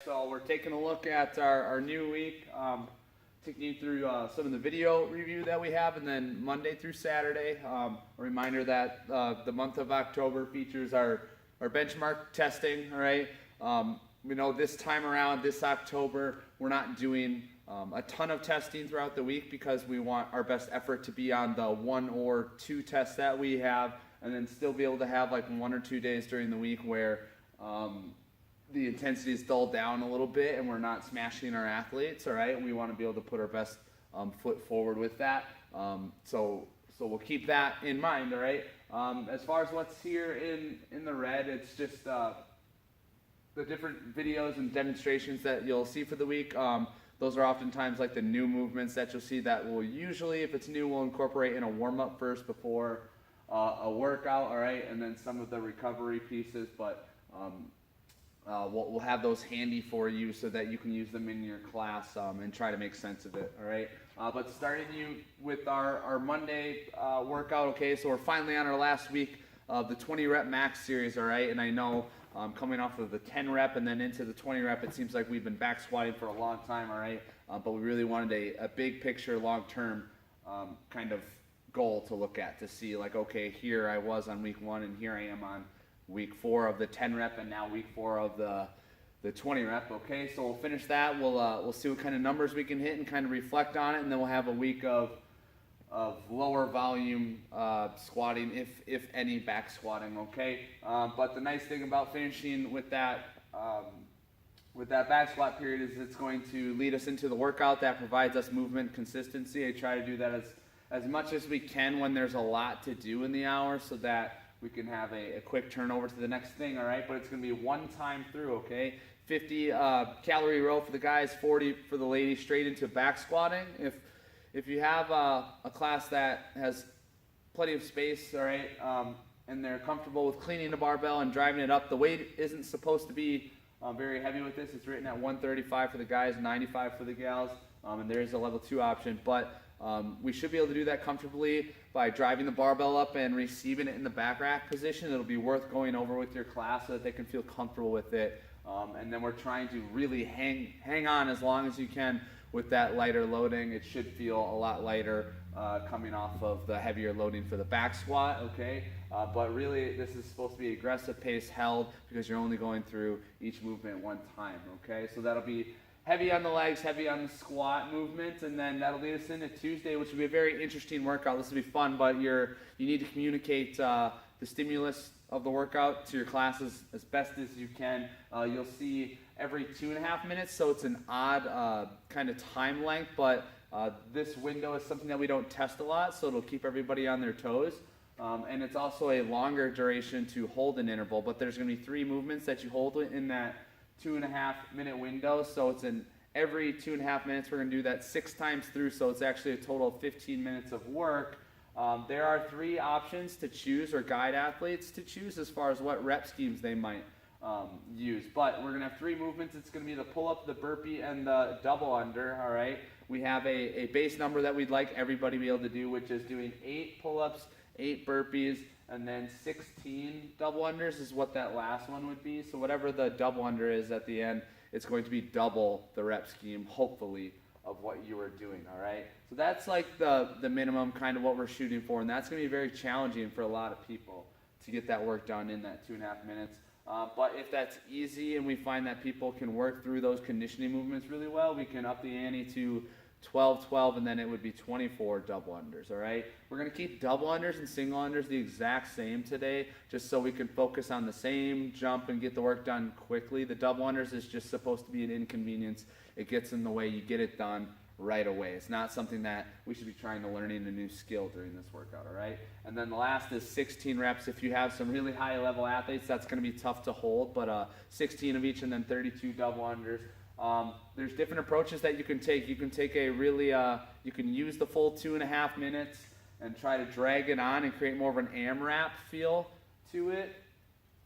so we're taking a look at our new week, taking you through some of the video review that we have, and then Monday through Saturday. A reminder that the month of October features our benchmark testing, all right? We know this time around, this October, we're not doing a ton of testing throughout the week because we want our best effort to be on the 1 or 2 tests that we have, and then still be able to have like 1 or 2 days during the week where the intensity is dulled down a little bit and we're not smashing our athletes, all right? We want to be able to put our best foot forward with that. So we'll keep that in mind, all right? As far as what's here in the red, it's just the different videos and demonstrations that you'll see for the week. Those are oftentimes like the new movements that you'll see that will usually, if it's new, we'll incorporate in a warm-up first before a workout, all right? And then some of the recovery pieces, but we'll have those handy for you so that you can use them in your class and try to make sense of it, all right? But starting you with our Monday workout, okay? So we're finally on our last week of the 20 rep max series, all right? And I know coming off of the 10 rep and then into the 20 rep, it seems like we've been back squatting for a long time, all right? But we really wanted a big picture, long-term kind of goal to look at, to see like, okay, here I was on week 1 and here I am on week 4 of the 10 rep and now week 4 of the 20 rep, okay? So we'll finish that, we'll see what kind of numbers we can hit and kind of reflect on it, and then we'll have a week of lower volume squatting, if any back squatting, okay? But the nice thing about finishing with that back squat period is it's going to lead us into the workout that provides us movement consistency. I try to do that as much as we can when there's a lot to do in the hour so that we can have a quick turnover to the next thing, all right? But it's going to be one time through, okay? 50 calorie row for the guys, 40 for the ladies, straight into back squatting. If you have a class that has plenty of space, all right, and they're comfortable with cleaning the barbell and driving it up, the weight isn't supposed to be very heavy with this. It's written at 135 for the guys, 95 for the gals, and there is a level 2 option. But we should be able to do that comfortably by driving the barbell up and receiving it in the back rack position. It'll be worth going over with your class so that they can feel comfortable with it. And then we're trying to really hang on as long as you can with that lighter loading. It should feel a lot lighter coming off of the heavier loading for the back squat, okay? But really, this is supposed to be aggressive pace held because you're only going through each movement one time, okay? So that'll be heavy on the legs, heavy on the squat movement, and then that'll lead us into Tuesday, which will be a very interesting workout. This will be fun, but you need to communicate the stimulus of the workout to your classes as best as you can. You'll see every 2.5 minutes, so it's an odd kind of time length, but this window is something that we don't test a lot, so it'll keep everybody on their toes. And it's also a longer duration to hold an interval, but there's going to be 3 movements that you hold in that 2.5 minute window, so it's in every 2.5 minutes. We're going to do that 6 times through, so it's actually a total of 15 minutes of work. There are 3 options to choose, or guide athletes to choose, as far as what rep schemes they might use. But we're going to have 3 movements. It's going to be the pull-up, the burpee, and the double under, all right? We have a base number that we'd like everybody to be able to do, which is doing 8 pull-ups, 8 burpees, and then 16 double unders is what that last one would be. So whatever the double under is at the end, it's going to be double the rep scheme, hopefully, of what you were doing, all right? So that's like the minimum kind of what we're shooting for, and that's going to be very challenging for a lot of people to get that work done in that 2.5 minutes. But if that's easy and we find that people can work through those conditioning movements really well, we can up the ante to 12, and then it would be 24 double unders, all right? We're going to keep double unders and single unders the exact same today, just so we can focus on the same jump and get the work done quickly. The double unders is just supposed to be an inconvenience. It gets in the way. You get it done right away. It's not something that we should be trying to learn in a new skill during this workout, all right? And then the last is 16 reps. If you have some really high-level athletes, that's going to be tough to hold, but 16 of each and then 32 double unders. There's different approaches that you can take. You can take you can use the full 2.5 minutes and try to drag it on and create more of an AMRAP feel to it.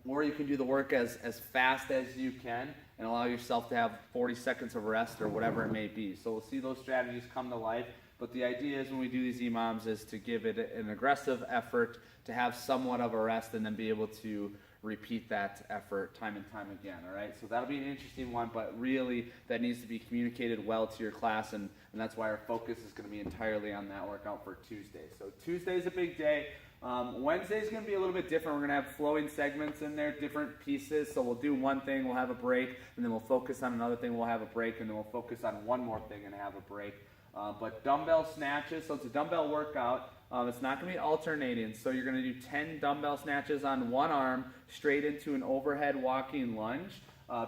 Or you can do the work as fast as you can and allow yourself to have 40 seconds of rest or whatever it may be. So we'll see those strategies come to life. But the idea is when we do these EMOMs is to give it an aggressive effort, to have somewhat of a rest, and then be able to repeat that effort time and time again, all right? So that'll be an interesting one, but really that needs to be communicated well to your class, and that's why our focus is going to be entirely on that workout for Tuesday. So Tuesday's a big day. Wednesday's going to be a little bit different. We're going to have flowing segments in there, different pieces. So we'll do one thing, we'll have a break, and then we'll focus on another thing, we'll have a break, and then we'll focus on one more thing and have a break. But dumbbell snatches, so it's a dumbbell workout. It's not going to be alternating, so you're going to do 10 dumbbell snatches on one arm straight into an overhead walking lunge.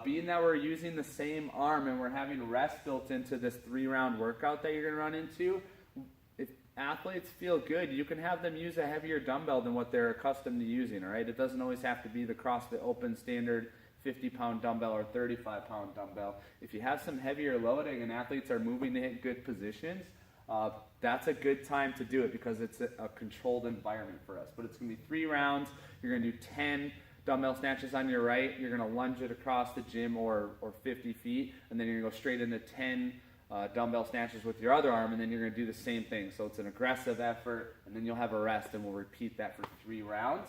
Being that we're using the same arm and we're having rest built into this 3-round workout that you're going to run into, if athletes feel good, you can have them use a heavier dumbbell than what they're accustomed to using, all right? It doesn't always have to be the CrossFit Open standard 50-pound dumbbell or 35-pound dumbbell. If you have some heavier loading and athletes are moving to hit good positions, that's a good time to do it because it's a controlled environment for us. But it's going to be 3 rounds. You're going to do 10 dumbbell snatches on your right. You're going to lunge it across the gym or 50 feet, and then you're going to go straight into 10 dumbbell snatches with your other arm, and then you're going to do the same thing. So it's an aggressive effort, and then you'll have a rest, and we'll repeat that for 3 rounds.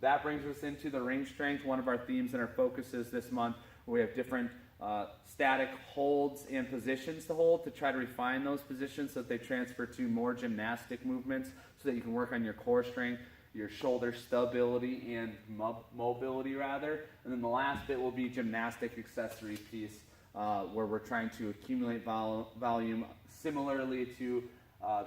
That brings us into the ring strength, one of our themes and our focuses this month. We have different static holds and positions to hold to try to refine those positions so that they transfer to more gymnastic movements so that you can work on your core strength, your shoulder stability and mobility rather. And then the last bit will be gymnastic accessory piece where we're trying to accumulate volume similarly to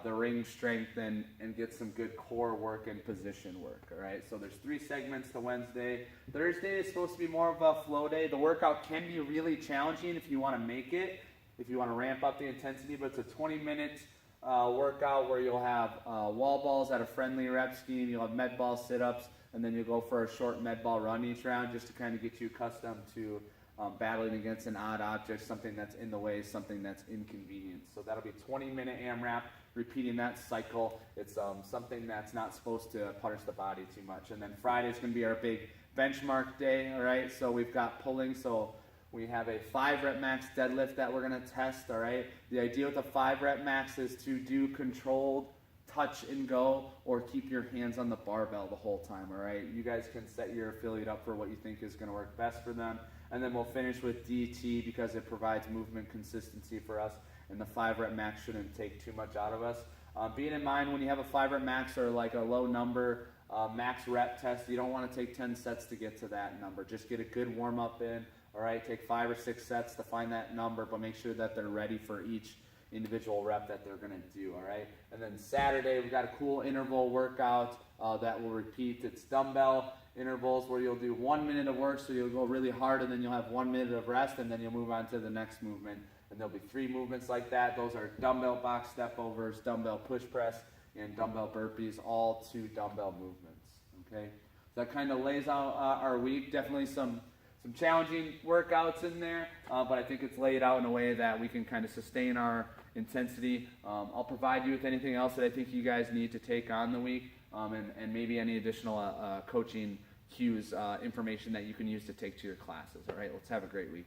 the ring strength and get some good core work and position work, all right? So there's 3 segments to Wednesday. Thursday is supposed to be more of a flow day. The workout can be really challenging if you want to make it, if you want to ramp up the intensity, but it's a 20-minute workout where you'll have wall balls at a friendly rep scheme, you'll have med ball sit-ups, and then you'll go for a short med ball run each round just to kind of get you accustomed to battling against an odd object, something that's in the way, something that's inconvenient. So that'll be a 20-minute AMRAP, repeating that cycle. It's something that's not supposed to punish the body too much. And then Friday is going to be our big benchmark day, all right? So we've got pulling, so we have a 5-rep max deadlift that we're going to test, all right? The idea with the 5-rep max is to do controlled touch and go or keep your hands on the barbell the whole time, all right? You guys can set your affiliate up for what you think is going to work best for them. And then we'll finish with DT because it provides movement consistency for us, and the 5-rep max shouldn't take too much out of us. Being in mind, when you have a 5-rep max or like a low number max rep test, you don't want to take 10 sets to get to that number. Just get a good warm-up in, all right? Take 5 or 6 sets to find that number, but make sure that they're ready for each individual rep that they're going to do, all right? And then Saturday, we've got a cool interval workout that will repeat. It's dumbbell intervals where you'll do 1 minute of work, so you'll go really hard, and then you'll have 1 minute of rest, and then you'll move on to the next movement. And there'll be 3 movements like that. Those are dumbbell box step overs, dumbbell push press, and dumbbell burpees, all 2 dumbbell movements, okay? So that kind of lays out our week. Definitely some challenging workouts in there, but I think it's laid out in a way that we can kind of sustain our intensity. I'll provide you with anything else that I think you guys need to take on the week, and maybe any additional coaching cues, information that you can use to take to your classes. All right, let's have a great week.